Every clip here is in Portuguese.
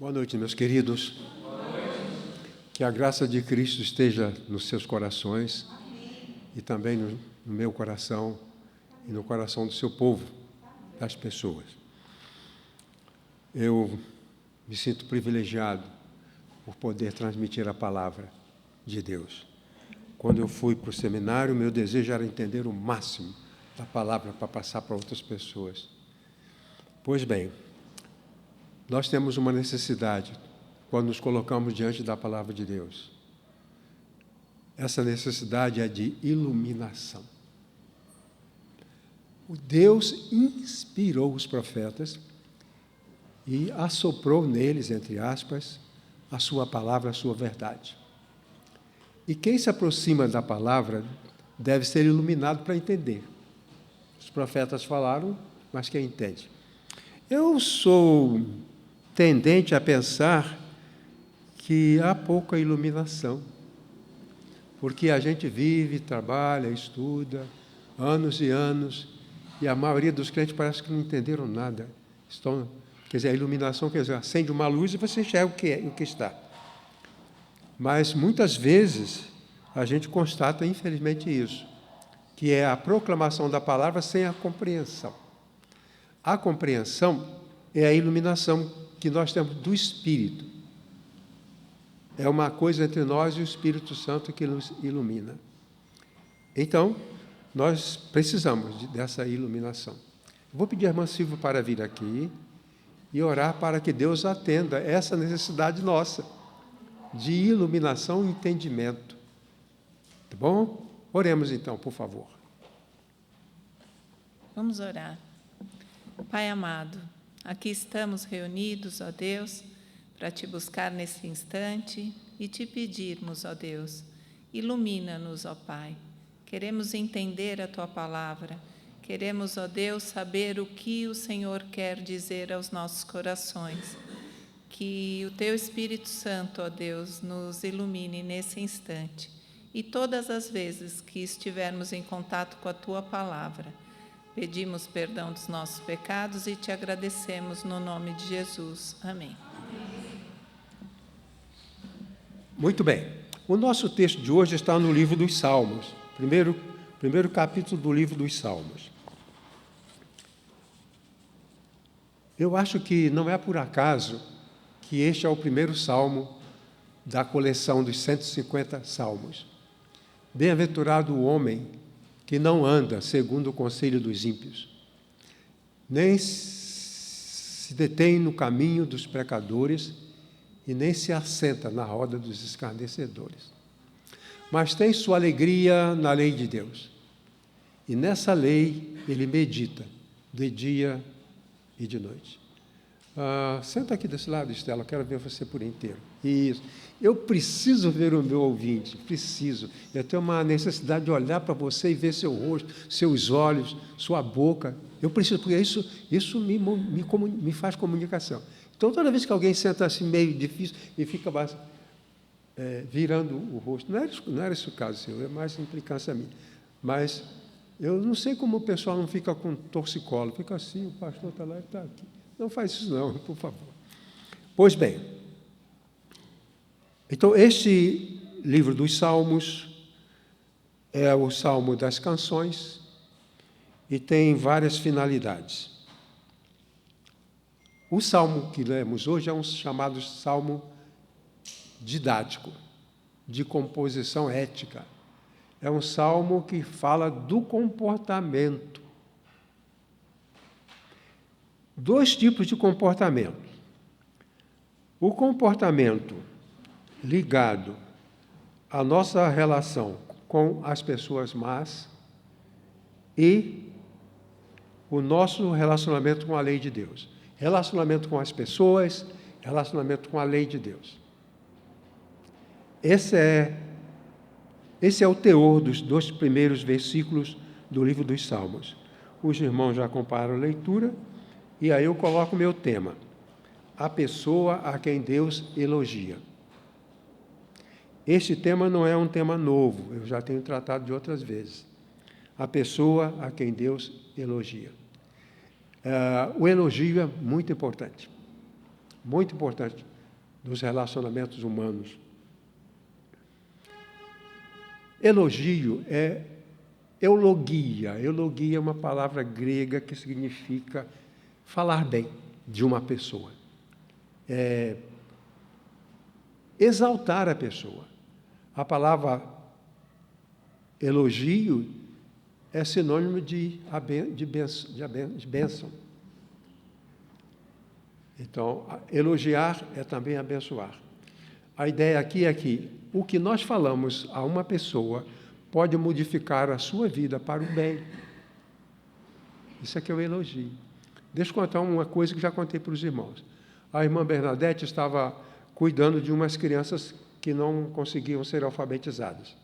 Boa noite, meus queridos. Que a graça de Cristo esteja nos seus corações e também no meu coração e no coração do seu povo, das pessoas. Eu me sinto privilegiado por poder transmitir a palavra de Deus. Quando eu fui para o seminário, meu desejo era entender o máximo da palavra para passar para outras pessoas. Pois bem, nós temos uma necessidade quando nos colocamos diante da palavra de Deus. Essa necessidade é de iluminação. O Deus inspirou os profetas e assoprou neles, entre aspas, a sua palavra, a sua verdade. E quem se aproxima da palavra deve ser iluminado para entender. Os profetas falaram, mas quem entende? Eu sou tendente a pensar que há pouca iluminação, porque a gente vive, trabalha, estuda, anos e anos, e a maioria dos crentes parece que não entenderam nada. Quer dizer, a iluminação, quer dizer, acende uma luz e você enxerga o que está. Mas, muitas vezes, a gente constata, infelizmente, isso, que é a proclamação da palavra sem a compreensão. A compreensão é a iluminação que nós temos do Espírito. É uma coisa entre nós e o Espírito Santo que nos ilumina. Então, nós precisamos dessa iluminação. Vou pedir a irmã Silvia para vir aqui e orar para que Deus atenda essa necessidade nossa de iluminação e entendimento. Tá bom? Oremos então, por favor. Vamos orar. Pai amado, aqui estamos reunidos, ó Deus, para te buscar nesse instante e te pedirmos, ó Deus, ilumina-nos, ó Pai. Queremos entender a tua palavra, queremos, ó Deus, saber o que o Senhor quer dizer aos nossos corações. Que o teu Espírito Santo, ó Deus, nos ilumine nesse instante e todas as vezes que estivermos em contato com a tua palavra. Pedimos perdão dos nossos pecados e te agradecemos no nome de Jesus. Amém. Muito bem. O nosso texto de hoje está no livro dos Salmos, primeiro capítulo do livro dos Salmos. Eu acho que não é por acaso que este é o primeiro salmo da coleção dos 150 salmos. Bem-aventurado o homem que não anda segundo o conselho dos ímpios, nem se detém no caminho dos pecadores e nem se assenta na roda dos escarnecedores. Mas tem sua alegria na lei de Deus. E nessa lei ele medita de dia e de noite. Senta aqui desse lado, Estela, eu quero ver você por inteiro. Isso. Eu preciso ver o meu ouvinte, preciso. Eu tenho uma necessidade de olhar para você e ver seu rosto, seus olhos, sua boca. Eu preciso, porque isso me faz comunicação. Então, toda vez que alguém senta assim meio difícil e fica virando o rosto, não era esse o caso seu, é mais implicância minha. Mas eu não sei como o pessoal não fica com torcicolo, fica assim, o pastor está lá e está aqui. Não faz isso não, por favor. Pois bem, então este livro dos Salmos é o Salmo das Canções e tem várias finalidades. O salmo que lemos hoje é um chamado salmo didático, de composição ética. É um salmo que fala do comportamento. Dois tipos de comportamento. O comportamento ligado à nossa relação com as pessoas más e o nosso relacionamento com a lei de Deus. Relacionamento com as pessoas, relacionamento com a lei de Deus. Esse é o teor dos 2 primeiros versículos do livro dos Salmos. Os irmãos já acompanharam a leitura. E aí eu coloco o meu tema, a pessoa a quem Deus elogia. Este tema não é um tema novo, eu já tenho tratado de outras vezes. A pessoa a quem Deus elogia. O elogio é muito importante. Muito importante. dos relacionamentos humanos. Elogio é eulogia. Eulogia é uma palavra grega que significa falar bem de uma pessoa. Exaltar a pessoa. A palavra elogio é sinônimo de bênção. Então, elogiar é também abençoar. A ideia aqui é que o que nós falamos a uma pessoa pode modificar a sua vida para o bem. Isso é que eu elogio. Deixa eu contar uma coisa que já contei para os irmãos. A irmã Bernadette estava cuidando de umas crianças que não conseguiam ser alfabetizadas,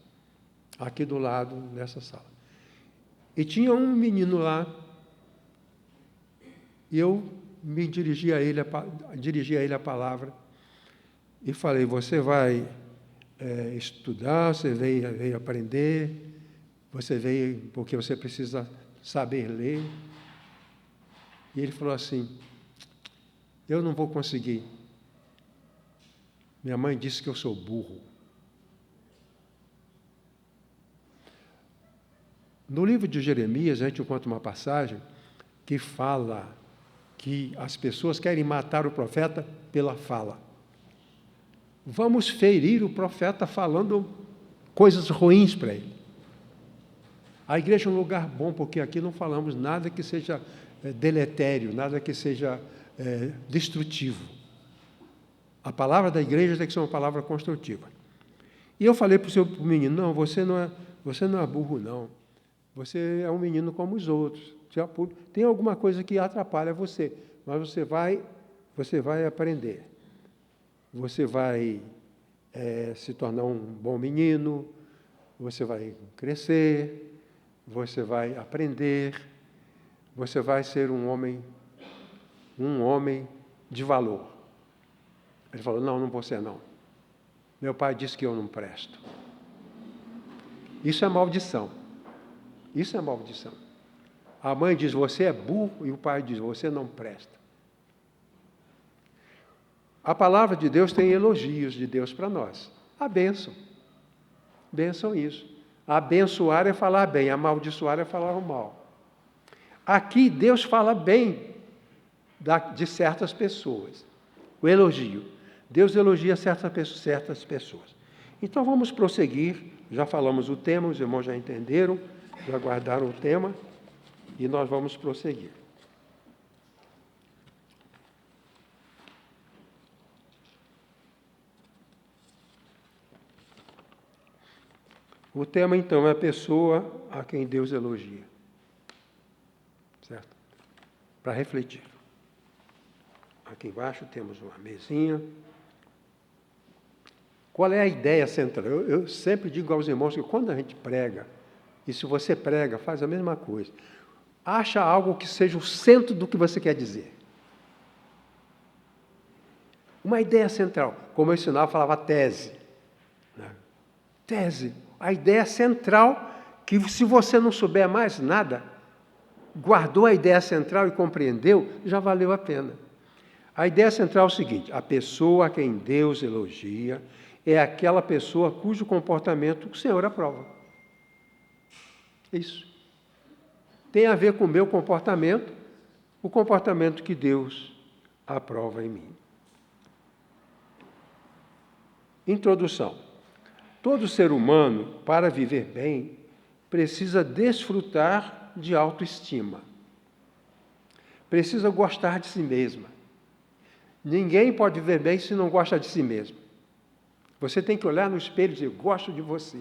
aqui do lado dessa sala. E tinha um menino lá, e eu me dirigi a ele a palavra, e falei, você vai estudar, você veio aprender, você veio porque você precisa saber ler. E ele falou assim, eu não vou conseguir. Minha mãe disse que eu sou burro. No livro de Jeremias, a gente encontra uma passagem que fala que as pessoas querem matar o profeta pela fala. Vamos ferir o profeta falando coisas ruins para ele. A igreja é um lugar bom, porque aqui não falamos nada que seja deletério, nada que seja destrutivo. A palavra da igreja tem que ser uma palavra construtiva. E eu falei para o menino, não, você não é burro, não. Você é um menino como os outros. Tem alguma coisa que atrapalha você, mas você vai aprender. Você vai se tornar um bom menino, você vai crescer, você vai aprender, você vai ser um homem de valor. Ele falou, não vou ser, não. Meu pai disse que eu não presto. Isso é maldição. Isso é maldição. A mãe diz, você é burro, e o pai diz, você não presta. A palavra de Deus tem elogios de Deus para nós. A bênção. Bênção isso. Abençoar é falar bem, amaldiçoar é falar o mal. Aqui Deus fala bem de certas pessoas. O elogio. Deus elogia certas pessoas. Então vamos prosseguir. Já falamos o tema, os irmãos já entenderam, já guardaram o tema, e nós vamos prosseguir. O tema, então, é a pessoa a quem Deus elogia. Certo? Para refletir. Aqui embaixo temos uma mesinha. Qual é a ideia central? Eu sempre digo aos irmãos que quando a gente prega, e se você prega, faz a mesma coisa. Acha algo que seja o centro do que você quer dizer. Uma ideia central. Como eu ensinava, eu falava tese. Né? Tese. A ideia central, que se você não souber mais nada, guardou a ideia central e compreendeu, já valeu a pena. A ideia central é o seguinte, a pessoa a quem Deus elogia é aquela pessoa cujo comportamento o Senhor aprova. Isso. Tem a ver com o meu comportamento, o comportamento que Deus aprova em mim. Introdução. Todo ser humano, para viver bem, precisa desfrutar de autoestima. Precisa gostar de si mesma. Ninguém pode viver bem se não gosta de si mesmo. Você tem que olhar no espelho e dizer, gosto de você.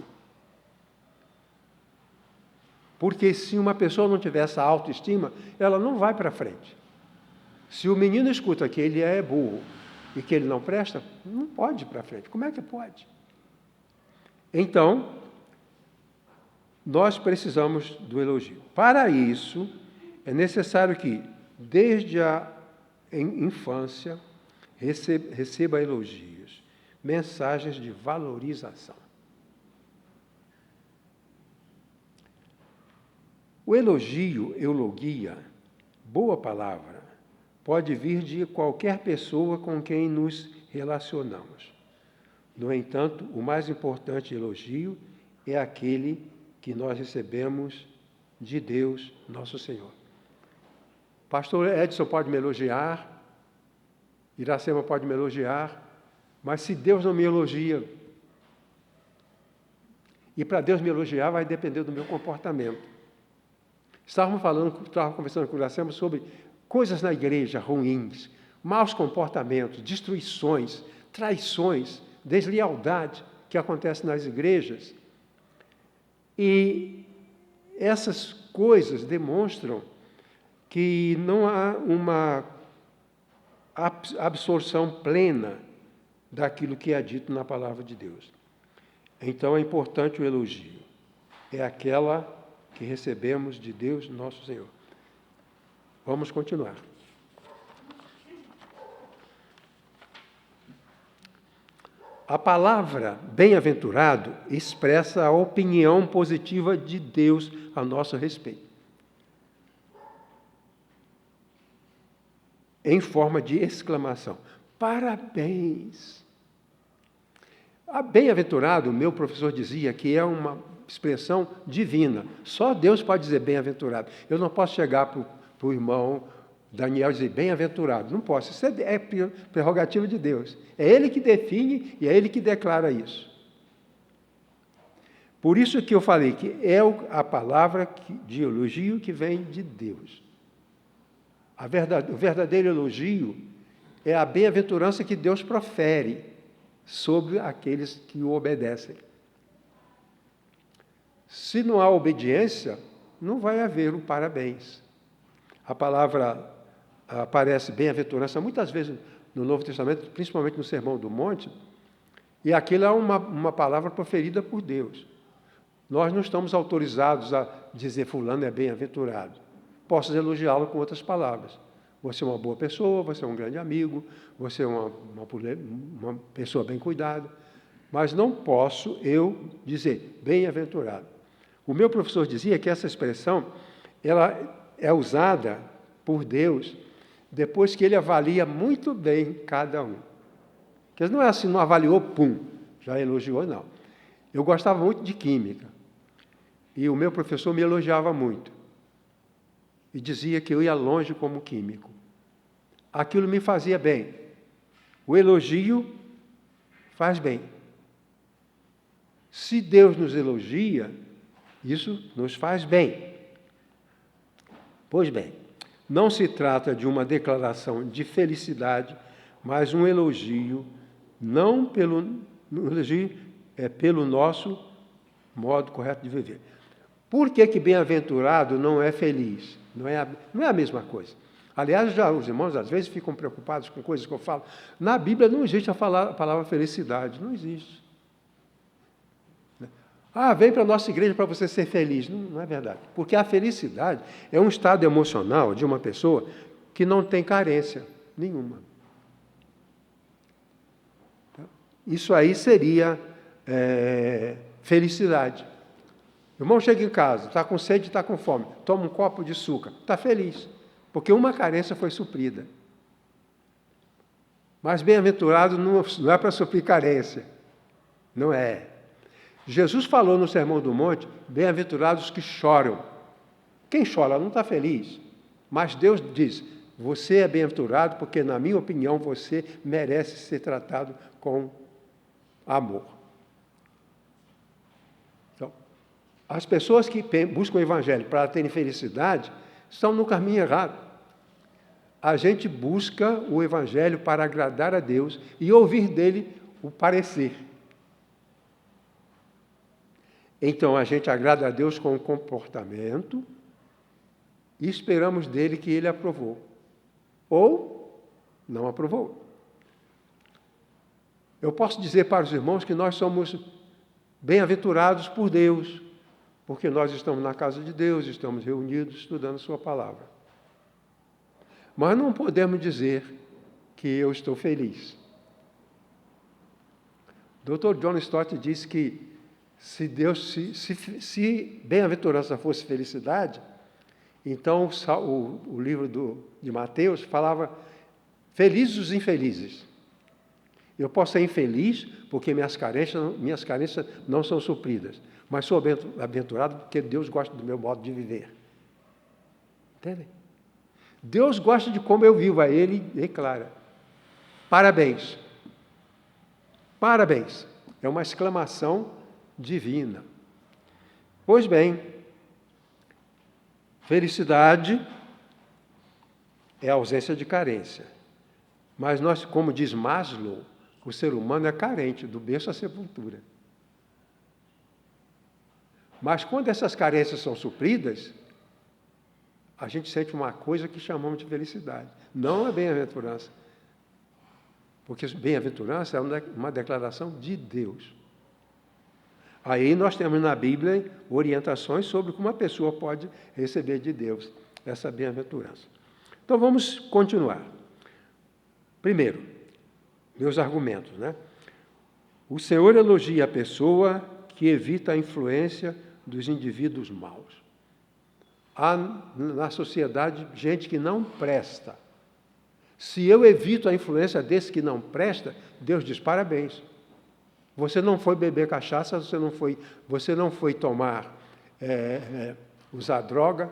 Porque se uma pessoa não tiver essa autoestima, ela não vai para frente. Se o menino escuta que ele é burro e que ele não presta, não pode ir para frente. Como é que pode? Então, nós precisamos do elogio. Para isso, é necessário que, desde a infância, receba elogios, mensagens de valorização. O elogio, eulogia, boa palavra, pode vir de qualquer pessoa com quem nos relacionamos. No entanto, o mais importante elogio é aquele que nós recebemos de Deus, nosso Senhor. Pastor Edson pode me elogiar, Iracema pode me elogiar, mas se Deus não me elogia, e para Deus me elogiar vai depender do meu comportamento. Estava conversando com o Iracema sobre coisas na igreja ruins, maus comportamentos, destruições, traições, deslealdade que acontece nas igrejas. E essas coisas demonstram que não há uma absorção plena daquilo que é dito na palavra de Deus. Então é importante o elogio. É aquela que recebemos de Deus, nosso Senhor. Vamos continuar. A palavra bem-aventurado expressa a opinião positiva de Deus a nosso respeito, em forma de exclamação. Parabéns! A bem-aventurado, meu professor dizia que é uma expressão divina. Só Deus pode dizer bem-aventurado. Eu não posso chegar para o irmão Daniel e dizer bem-aventurado. Não posso. Isso é prerrogativa de Deus. É Ele que define e é Ele que declara isso. Por isso que eu falei que é a palavra de elogio que vem de Deus. O verdadeiro elogio é a bem-aventurança que Deus profere sobre aqueles que o obedecem. Se não há obediência, não vai haver o parabéns. A palavra aparece bem-aventurança muitas vezes no Novo Testamento, principalmente no Sermão do Monte, e aquilo é uma palavra proferida por Deus. Nós não estamos autorizados a dizer fulano é bem-aventurado. Posso elogiá-lo com outras palavras. Você é uma boa pessoa, você é um grande amigo, você é uma pessoa bem cuidada, mas não posso eu dizer bem-aventurado. O meu professor dizia que essa expressão ela é usada por Deus depois que ele avalia muito bem cada um. Porque não é assim, não avaliou, pum, já elogiou, não. Eu gostava muito de química, e o meu professor me elogiava muito. E dizia que eu ia longe como químico. Aquilo me fazia bem. O elogio faz bem. Se Deus nos elogia, isso nos faz bem. Pois bem, não se trata de uma declaração de felicidade, mas um elogio, pelo nosso modo correto de viver. Por que bem-aventurado não é feliz? Não é a mesma coisa. Aliás, os irmãos às vezes ficam preocupados com coisas que eu falo. Na Bíblia não existe a palavra felicidade, não existe. Vem para a nossa igreja para você ser feliz. Não é verdade. Porque a felicidade é um estado emocional de uma pessoa que não tem carência nenhuma. Isso aí seria felicidade. O irmão chega em casa, está com sede, está com fome, toma um copo de açúcar, está feliz, porque uma carência foi suprida. Mas bem-aventurado não é para suprir carência, não é. Jesus falou no Sermão do Monte, bem-aventurados que choram. Quem chora não está feliz, mas Deus diz, você é bem-aventurado porque, na minha opinião, você merece ser tratado com amor. As pessoas que buscam o Evangelho para terem felicidade estão no caminho errado. A gente busca o Evangelho para agradar a Deus e ouvir dele o parecer. Então, a gente agrada a Deus com o comportamento e esperamos dele que ele aprovou. Ou não aprovou. Eu posso dizer para os irmãos que nós somos bem-aventurados por Deus, porque nós estamos na casa de Deus, estamos reunidos estudando sua palavra. Mas não podemos dizer que eu estou feliz. Dr. John Stott diz que se bem-aventurança fosse felicidade, então o livro de Mateus falava felizes os infelizes. Eu posso ser infeliz porque minhas carências não são supridas, mas sou aventurado porque Deus gosta do meu modo de viver. Entendem? Deus gosta de como eu vivo, a Ele declara. Parabéns. Parabéns. É uma exclamação divina. Pois bem, felicidade é a ausência de carência. Mas nós, como diz Maslow, o ser humano é carente, do berço à sepultura. Mas quando essas carências são supridas, a gente sente uma coisa que chamamos de felicidade. Não é bem-aventurança. Porque bem-aventurança é uma declaração de Deus. Aí nós temos na Bíblia orientações sobre como uma pessoa pode receber de Deus essa bem-aventurança. Então vamos continuar. Primeiro, meus argumentos, né? O Senhor elogia a pessoa que evita a influência dos indivíduos maus. Há na sociedade gente que não presta. Se eu evito a influência desse que não presta, Deus diz parabéns. Você não foi beber cachaça, você não foi tomar, usar droga,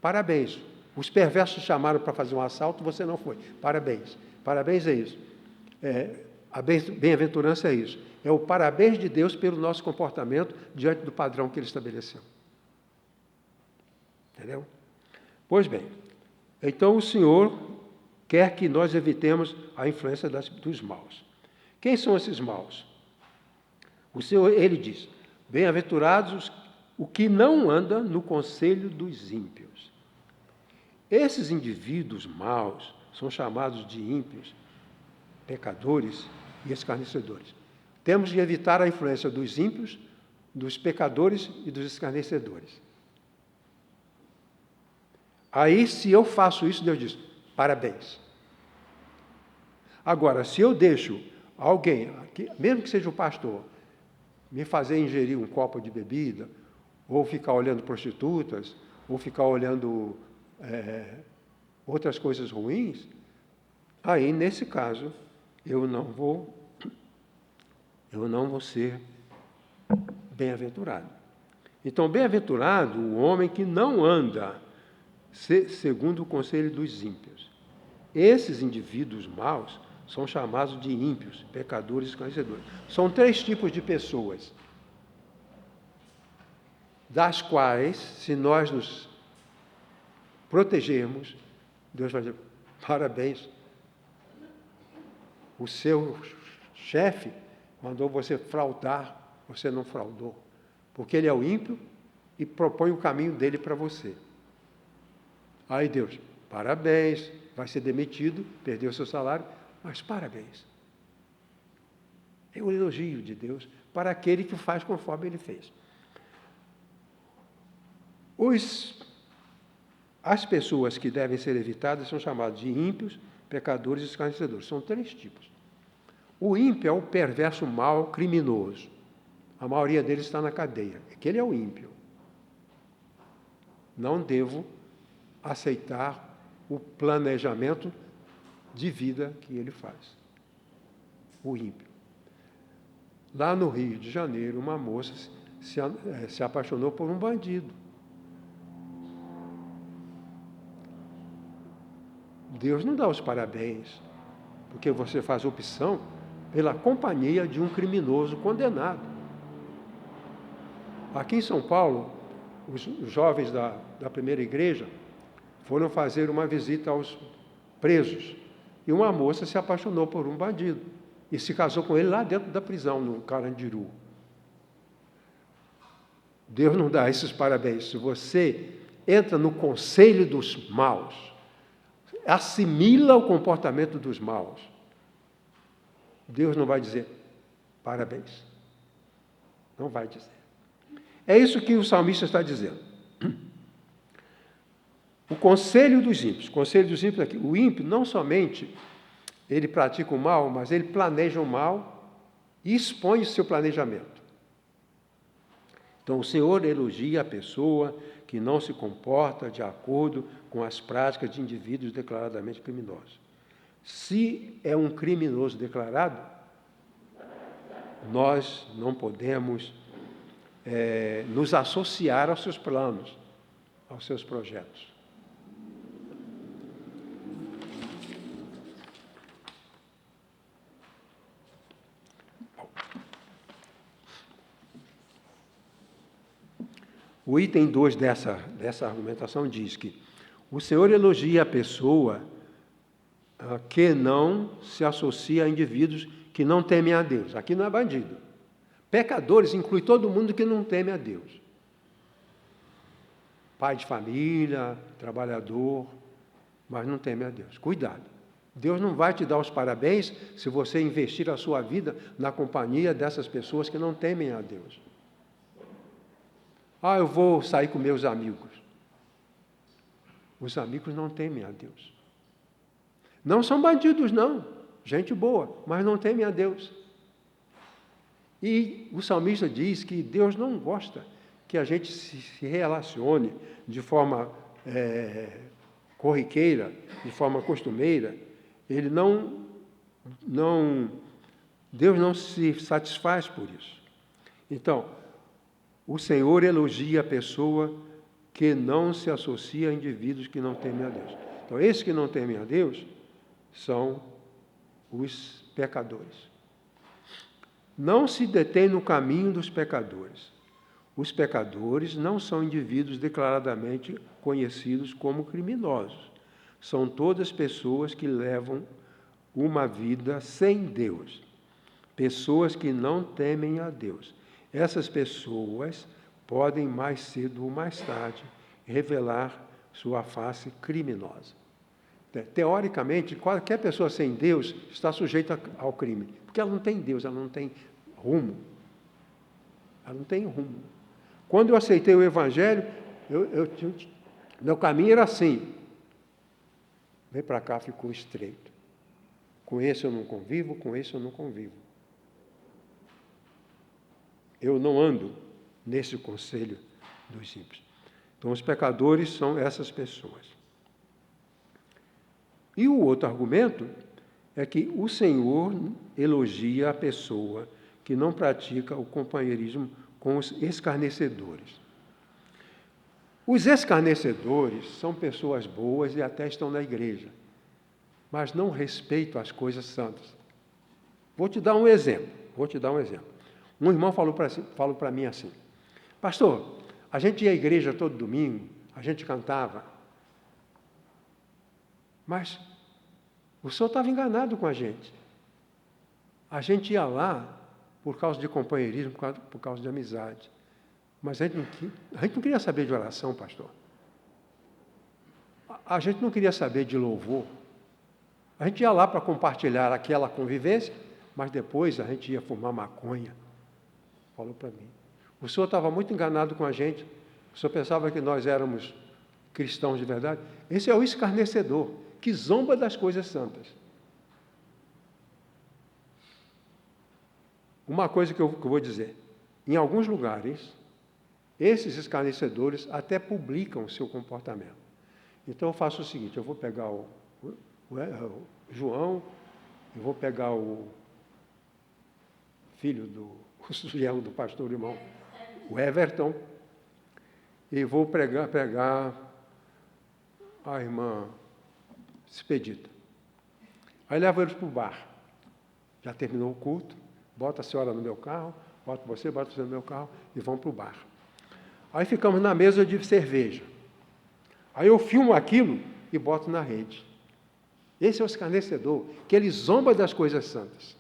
parabéns. Os perversos chamaram para fazer um assalto, você não foi, parabéns. Parabéns é isso. A bem-aventurança é isso. É o parabéns de Deus pelo nosso comportamento diante do padrão que Ele estabeleceu. Entendeu? Pois bem, então o Senhor quer que nós evitemos a influência dos maus. Quem são esses maus? O Senhor, Ele diz, bem-aventurados o que não anda no conselho dos ímpios. Esses indivíduos maus são chamados de ímpios, pecadores e escarnecedores. Temos de evitar a influência dos ímpios, dos pecadores e dos escarnecedores. Aí, se eu faço isso, Deus diz, parabéns. Agora, se eu deixo alguém, mesmo que seja um pastor, me fazer ingerir um copo de bebida, ou ficar olhando prostitutas, ou ficar olhando outras coisas ruins, aí, nesse caso, eu não vou ser bem-aventurado. Então, bem-aventurado o homem que não anda segundo o conselho dos ímpios. Esses indivíduos maus são chamados de ímpios, pecadores e escarnecedores. São 3 tipos de pessoas, das quais, se nós nos protegermos, Deus vai dizer, parabéns, o seu chefe mandou você fraudar, você não fraudou, porque ele é o ímpio e propõe o caminho dele para você. Aí Deus, parabéns, vai ser demitido, perdeu o seu salário, mas parabéns. É o elogio de Deus para aquele que faz conforme Ele fez. As pessoas que devem ser evitadas são chamadas de ímpios, pecadores e escarnecedores. São 3 tipos. O ímpio é o perverso mau criminoso. A maioria deles está na cadeia. Aquele é o ímpio. Não devo aceitar o planejamento de vida que ele faz. O ímpio. Lá no Rio de Janeiro, uma moça se apaixonou por um bandido. Deus não dá os parabéns, porque você faz opção pela companhia de um criminoso condenado. Aqui em São Paulo, os jovens da primeira igreja foram fazer uma visita aos presos. E uma moça se apaixonou por um bandido e se casou com ele lá dentro da prisão, no Carandiru. Deus não dá esses parabéns. Se você entra no conselho dos maus, assimila o comportamento dos maus, Deus não vai dizer parabéns. Não vai dizer. É isso que o salmista está dizendo. O conselho dos ímpios aqui, o ímpio não somente ele pratica o mal, mas ele planeja o mal e expõe o seu planejamento. Então, o Senhor elogia a pessoa que não se comporta de acordo com as práticas de indivíduos declaradamente criminosos. Se é um criminoso declarado, nós não podemos nos associar aos seus planos, aos seus projetos. O item 2 dessa argumentação diz que o Senhor elogia a pessoa que não se associa a indivíduos que não temem a Deus. Aqui não é bandido. Pecadores inclui todo mundo que não teme a Deus. Pai de família, trabalhador, mas não teme a Deus. Cuidado. Deus não vai te dar os parabéns se você investir a sua vida na companhia dessas pessoas que não temem a Deus. Eu vou sair com meus amigos. Os amigos não temem a Deus. Não são bandidos, não. Gente boa, mas não temem a Deus. E o salmista diz que Deus não gosta que a gente se relacione de forma corriqueira, de forma costumeira. Deus não se satisfaz por isso. Então, o Senhor elogia a pessoa que não se associa a indivíduos que não temem a Deus. Então, esses que não temem a Deus são os pecadores. Não se detém no caminho dos pecadores. Os pecadores não são indivíduos declaradamente conhecidos como criminosos. São todas pessoas que levam uma vida sem Deus. Pessoas que não temem a Deus. Essas pessoas podem, mais cedo ou mais tarde, revelar sua face criminosa. Teoricamente, qualquer pessoa sem Deus está sujeita ao crime, porque ela não tem Deus, ela não tem rumo. Ela não tem rumo. Quando eu aceitei o Evangelho, meu caminho era assim. Vem para cá, ficou estreito. Com esse eu não convivo, com esse eu não convivo. Eu não ando nesse conselho dos ímpios. Então, os pecadores são essas pessoas. E o outro argumento é que o Senhor elogia a pessoa que não pratica o companheirismo com os escarnecedores. Os escarnecedores são pessoas boas e até estão na igreja, mas não respeitam as coisas santas. Vou te dar um exemplo. Um irmão falou para mim assim: pastor, a gente ia à igreja todo domingo, a gente cantava, mas o senhor estava enganado com a gente. A gente ia lá por causa de companheirismo, por causa de amizade. Mas a gente não queria saber de oração, pastor. A gente não queria saber de louvor. A gente ia lá para compartilhar aquela convivência, mas depois a gente ia fumar maconha. Falou para mim. O senhor estava muito enganado com a gente. O senhor pensava que nós éramos cristãos de verdade. Esse é o escarnecedor, que zomba das coisas santas. Uma coisa que eu vou dizer. Em alguns lugares, esses escarnecedores até publicam o seu comportamento. Então, eu faço o seguinte, eu vou pegar o João, eu vou pegar o filho do do pastor irmão, o Everton, e vou pegar a irmã Expedita. Aí levo eles para o bar. Já terminou o culto, bota a senhora no meu carro, bota você no meu carro e vão para o bar. Aí ficamos na mesa de cerveja. Aí eu filmo aquilo e boto na rede. Esse é o escarnecedor, que ele zomba das coisas santas.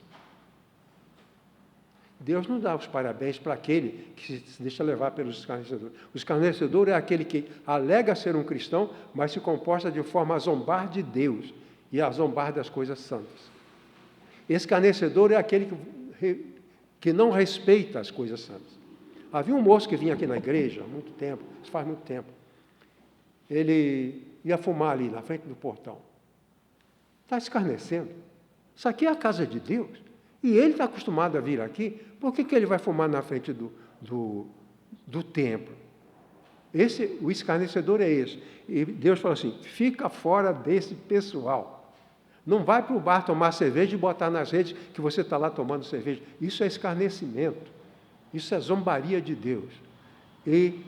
Deus não dá os parabéns para aquele que se deixa levar pelos escarnecedores. O escarnecedor é aquele que alega ser um cristão, mas se comporta de forma a zombar de Deus e a zombar das coisas santas. Escarnecedor é aquele que não respeita as coisas santas. Havia um moço que vinha aqui na igreja há muito tempo, isso faz muito tempo. Ele ia fumar ali na frente do portão. Está escarnecendo. Isso aqui é a casa de Deus. E ele está acostumado a vir aqui, por que ele vai fumar na frente do templo? O escarnecedor é esse. E Deus fala assim, fica fora desse pessoal. Não vai para o bar tomar cerveja e botar nas redes que você está lá tomando cerveja. Isso é escarnecimento. Isso é zombaria de Deus. E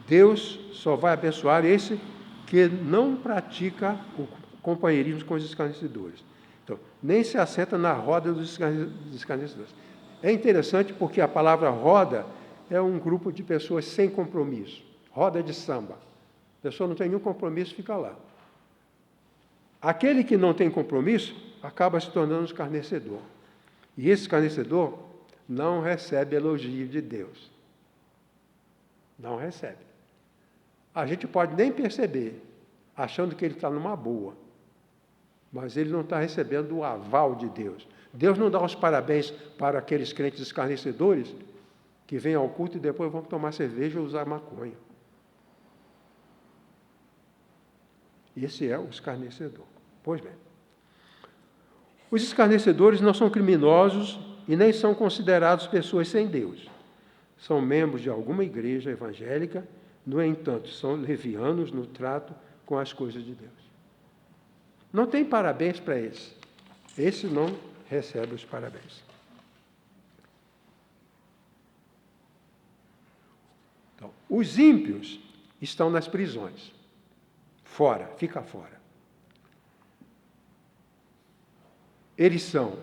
Deus só vai abençoar esse que não pratica o companheirismo com os escarnecedores. Então, nem se assenta na roda dos escarnecedores. É interessante porque a palavra roda é um grupo de pessoas sem compromisso. Roda de samba. A pessoa não tem nenhum compromisso, fica lá. Aquele que não tem compromisso acaba se tornando um escarnecedor. E esse escarnecedor não recebe elogio de Deus. Não recebe. A gente pode nem perceber, achando que ele está numa boa. Mas ele não está recebendo o aval de Deus. Deus não dá os parabéns para aqueles crentes escarnecedores que vêm ao culto e depois vão tomar cerveja ou usar maconha. Esse é o escarnecedor. Pois bem. Os escarnecedores não são criminosos e nem são considerados pessoas sem Deus. São membros de alguma igreja evangélica, no entanto, são levianos no trato com as coisas de Deus. Não tem parabéns para esse. Esse não recebe os parabéns. Então, os ímpios estão nas prisões. Fora, fica fora. Eles são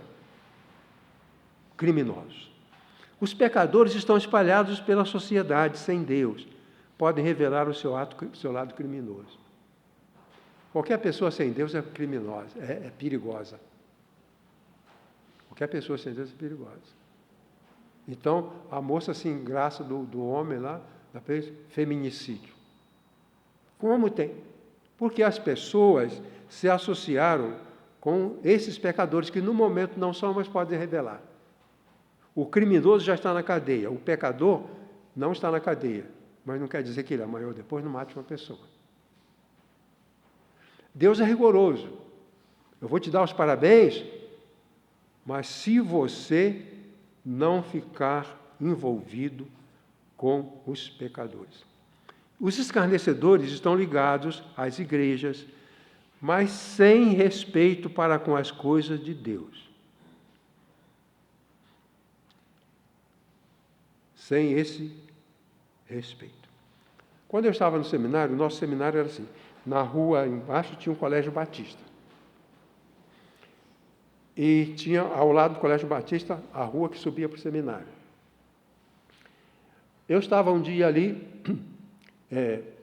criminosos. Os pecadores estão espalhados pela sociedade sem Deus. Podem revelar o seu lado criminoso. Qualquer pessoa sem Deus é criminosa, é perigosa. Qualquer pessoa sem Deus é perigosa. Então, a moça se engraça do homem lá, feminicídio. Como tem? Porque as pessoas se associaram com esses pecadores que no momento não são, mas podem revelar. O criminoso já está na cadeia, o pecador não está na cadeia, mas não quer dizer que ele amanhã ou depois não mate uma pessoa. Deus é rigoroso. Eu vou te dar os parabéns, mas se você não ficar envolvido com os pecadores. Os escarnecedores estão ligados às igrejas, mas sem respeito para com as coisas de Deus. Sem esse respeito. Quando eu estava no seminário, o nosso seminário era assim, na rua embaixo tinha um colégio batista. E tinha ao lado do colégio batista a rua que subia para o seminário. Eu estava um dia ali,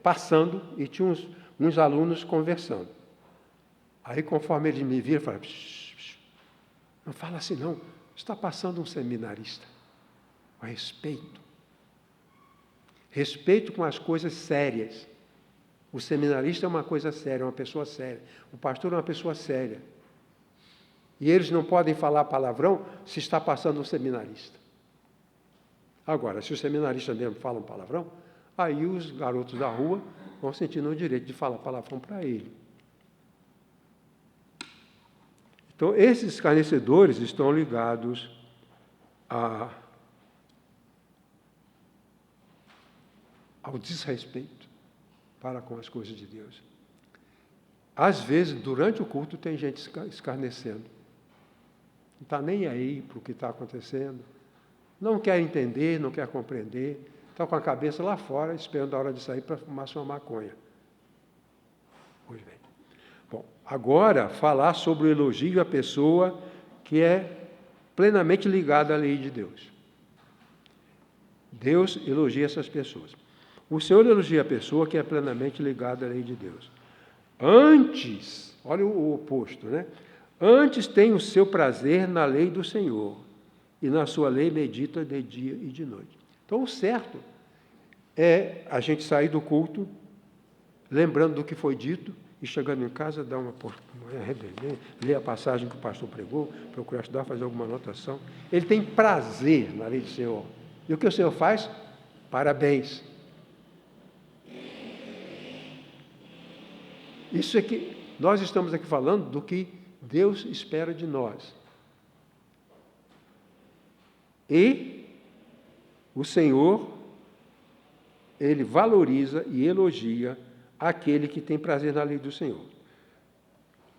passando, e tinha uns alunos conversando. Aí, conforme eles me viram, eu falei, não fala assim não, está passando um seminarista. Com respeito. Respeito com as coisas sérias. O seminarista é uma coisa séria, uma pessoa séria. O pastor é uma pessoa séria. E eles não podem falar palavrão se está passando um seminarista. Agora, se o seminarista mesmo fala um palavrão, aí os garotos da rua vão sentir no direito de falar palavrão para ele. Então, esses escarnecedores estão ligados ao desrespeito para com as coisas de Deus. Às vezes, durante o culto, tem gente escarnecendo. Não está nem aí para o que está acontecendo. Não quer entender, não quer compreender. Está com a cabeça lá fora, esperando a hora de sair para fumar sua maconha. Pois bem. Bom, agora, falar sobre o elogio à pessoa que é plenamente ligada à lei de Deus. Deus elogia essas pessoas. O Senhor elogia a pessoa que é plenamente ligada à lei de Deus. Antes, olha o oposto, né? Antes tem o seu prazer na lei do Senhor, e na sua lei medita de dia e de noite. Então, o certo é a gente sair do culto, lembrando do que foi dito, e chegando em casa, dar ler a passagem que o pastor pregou, procurar estudar, fazer alguma anotação. Ele tem prazer na lei do Senhor. E o que o Senhor faz? Parabéns. Isso é que nós estamos aqui falando do que Deus espera de nós. E o Senhor, Ele valoriza e elogia aquele que tem prazer na lei do Senhor.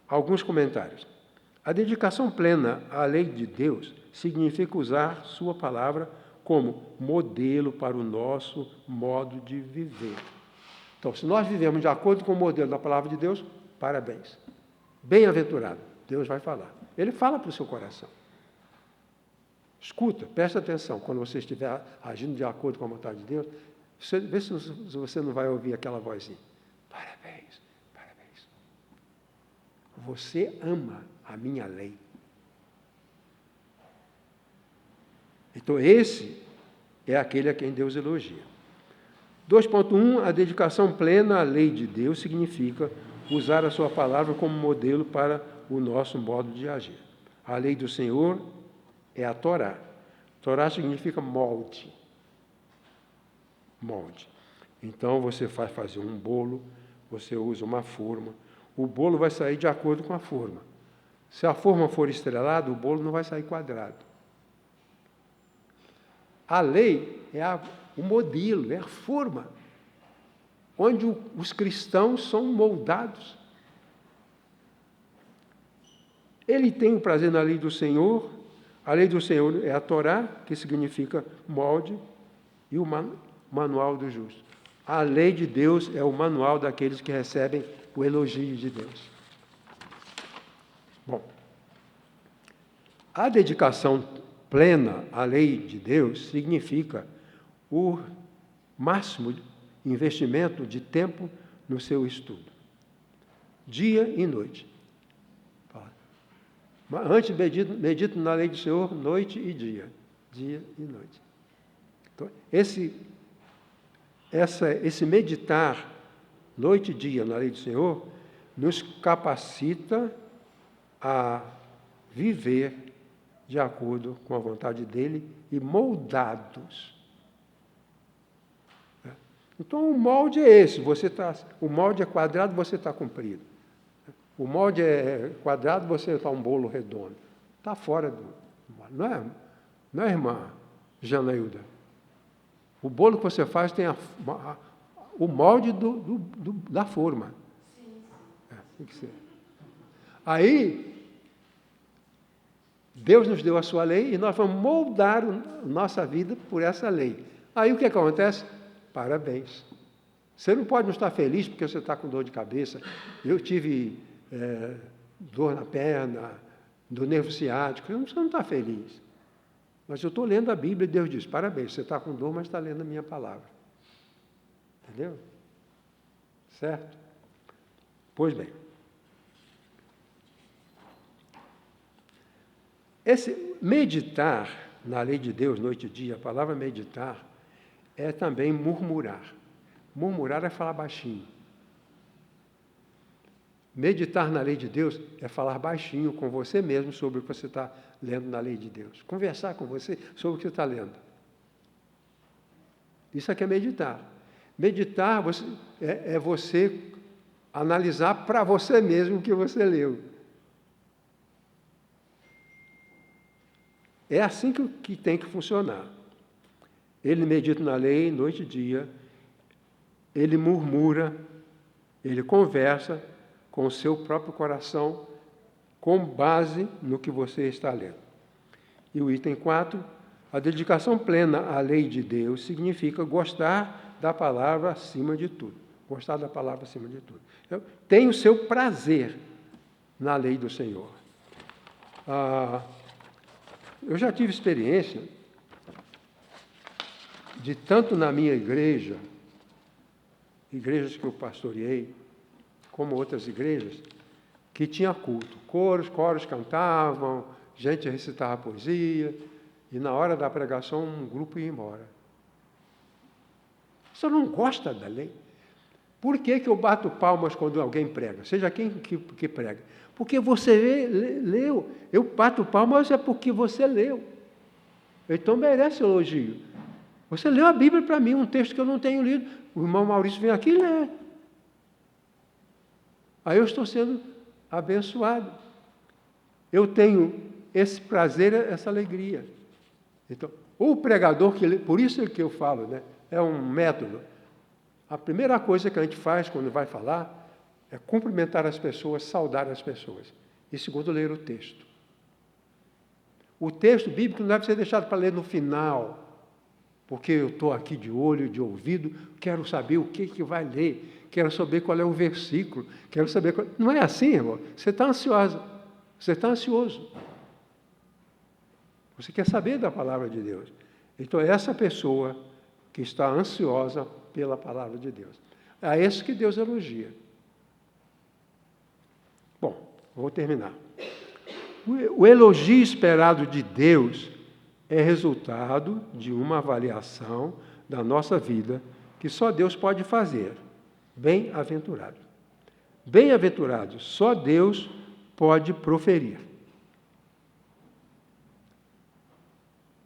Alguns comentários. A dedicação plena à lei de Deus significa usar sua palavra como modelo para o nosso modo de viver. Então, se nós vivemos de acordo com o modelo da palavra de Deus, parabéns. Bem-aventurado, Deus vai falar. Ele fala para o seu coração. Escuta, presta atenção, quando você estiver agindo de acordo com a vontade de Deus, vê se você não vai ouvir aquela vozinha. Parabéns, parabéns. Você ama a minha lei. Então, esse é aquele a quem Deus elogia. 2.1, a dedicação plena à lei de Deus significa usar a sua palavra como modelo para o nosso modo de agir. A lei do Senhor é a Torá. Torá significa molde. Molde. Então, você vai fazer um bolo, você usa uma forma. O bolo vai sair de acordo com a forma. Se a forma for estrelada, o bolo não vai sair quadrado. A lei é o modelo, é a forma, onde os cristãos são moldados. Ele tem o prazer na lei do Senhor. A lei do Senhor é a Torá, que significa molde, e o manual do justo. A lei de Deus é o manual daqueles que recebem o elogio de Deus. Bom, a dedicação plena à lei de Deus significa o máximo investimento de tempo no seu estudo, dia e noite. Antes, medito na lei do Senhor, noite e dia. Dia e noite. Então, esse meditar, noite e dia, na lei do Senhor, nos capacita a viver de acordo com a vontade dele e moldados. Então, o molde é esse. O molde é quadrado, você está comprido. O molde é quadrado, você está um bolo redondo. Está fora do molde. Não é, irmã Janailda? O bolo que você faz tem o molde da forma. Sim. Tem que ser. Aí, Deus nos deu a sua lei e nós vamos moldar a nossa vida por essa lei. Aí o que acontece? Parabéns. Você não pode não estar feliz porque você está com dor de cabeça. Eu tive dor na perna, do nervo ciático. Você não está feliz. Mas eu estou lendo a Bíblia e Deus diz, parabéns, você está com dor, mas está lendo a minha palavra. Entendeu? Certo? Pois bem. Esse meditar na lei de Deus, noite e dia, a palavra meditar, é também murmurar. Murmurar é falar baixinho. Meditar na lei de Deus é falar baixinho com você mesmo sobre o que você está lendo na lei de Deus. Conversar com você sobre o que você está lendo. Isso aqui é meditar. Meditar é você analisar para você mesmo o que você leu. É assim que tem que funcionar. Ele medita na lei noite e dia, ele murmura, ele conversa com o seu próprio coração, com base no que você está lendo. E o item 4, a dedicação plena à lei de Deus significa gostar da palavra acima de tudo. Gostar da palavra acima de tudo. Tem o seu prazer na lei do Senhor. Eu já tive experiência de tanto na minha igreja, igrejas que eu pastoreei, como outras igrejas, que tinha culto. Coros cantavam, gente recitava poesia, e na hora da pregação um grupo ia embora. Você não gosta da lei? Por que eu bato palmas quando alguém prega? Seja quem que prega. Porque você leu. Eu bato palmas é porque você leu. Então merece elogio. Você leu a Bíblia para mim, um texto que eu não tenho lido. O irmão Maurício vem aqui e lê. Aí eu estou sendo abençoado. Eu tenho esse prazer, essa alegria. Então, o pregador que lê, por isso é que eu falo, né? É um método. A primeira coisa que a gente faz quando vai falar É cumprimentar as pessoas, saudar as pessoas. E segundo, ler o texto. O texto bíblico não deve ser deixado para ler no final, porque eu estou aqui de olho, de ouvido, quero saber o que vai ler, quero saber qual é o versículo, quero saber qual... Não é assim, irmão. Você está ansiosa, você está ansioso. Você quer saber da palavra de Deus. Então, é essa pessoa que está ansiosa pela palavra de Deus. É esse que Deus elogia. Bom, vou terminar. O elogio esperado de Deus é resultado de uma avaliação da nossa vida que só Deus pode fazer. Bem-aventurado. Bem-aventurado, só Deus pode proferir.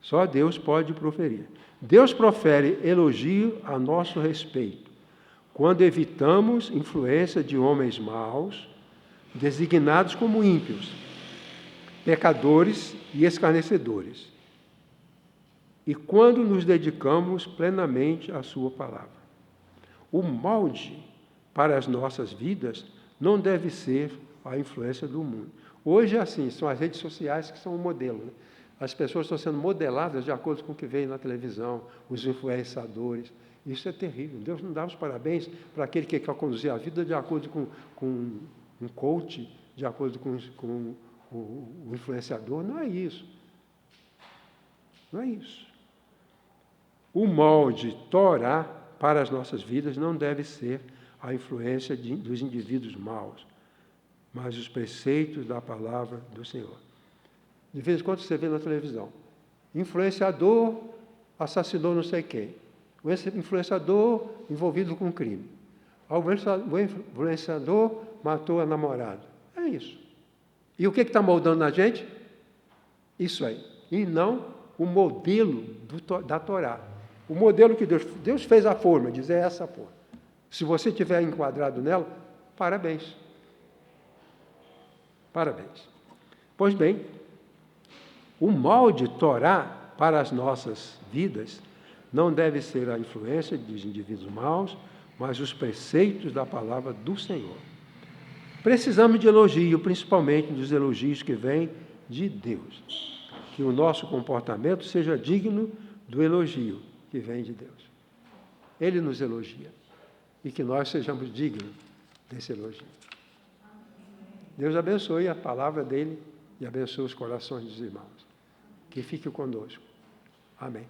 Só Deus pode proferir. Deus profere elogio a nosso respeito, quando evitamos influência de homens maus, designados como ímpios, pecadores e escarnecedores, e quando nos dedicamos plenamente à sua palavra. O molde para as nossas vidas não deve ser a influência do mundo. Hoje é assim, são as redes sociais que são o modelo, né? As pessoas estão sendo modeladas de acordo com o que vem na televisão, os influenciadores. Isso é terrível. Deus não dá os parabéns para aquele que quer conduzir a vida de acordo com um coach, de acordo com o influenciador. Não é isso. Não é isso. O molde Torá para as nossas vidas não deve ser a influência dos indivíduos maus, mas os preceitos da palavra do Senhor. De vez em quando você vê na televisão, influenciador assassinou não sei quem, o influenciador envolvido com crime, o influenciador matou a namorada. É isso. E o que está moldando na gente? Isso aí. E não o modelo da Torá. O modelo que Deus fez a forma, diz é essa forma. Se você estiver enquadrado nela, parabéns. Parabéns. Pois bem, o molde Torá para as nossas vidas não deve ser a influência dos indivíduos maus, mas os preceitos da palavra do Senhor. Precisamos de elogio, principalmente dos elogios que vêm de Deus. Que o nosso comportamento seja digno do elogio que vem de Deus. Ele nos elogia. E que nós sejamos dignos desse elogio. Deus abençoe a palavra dele e abençoe os corações dos irmãos. Que fique conosco. Amém.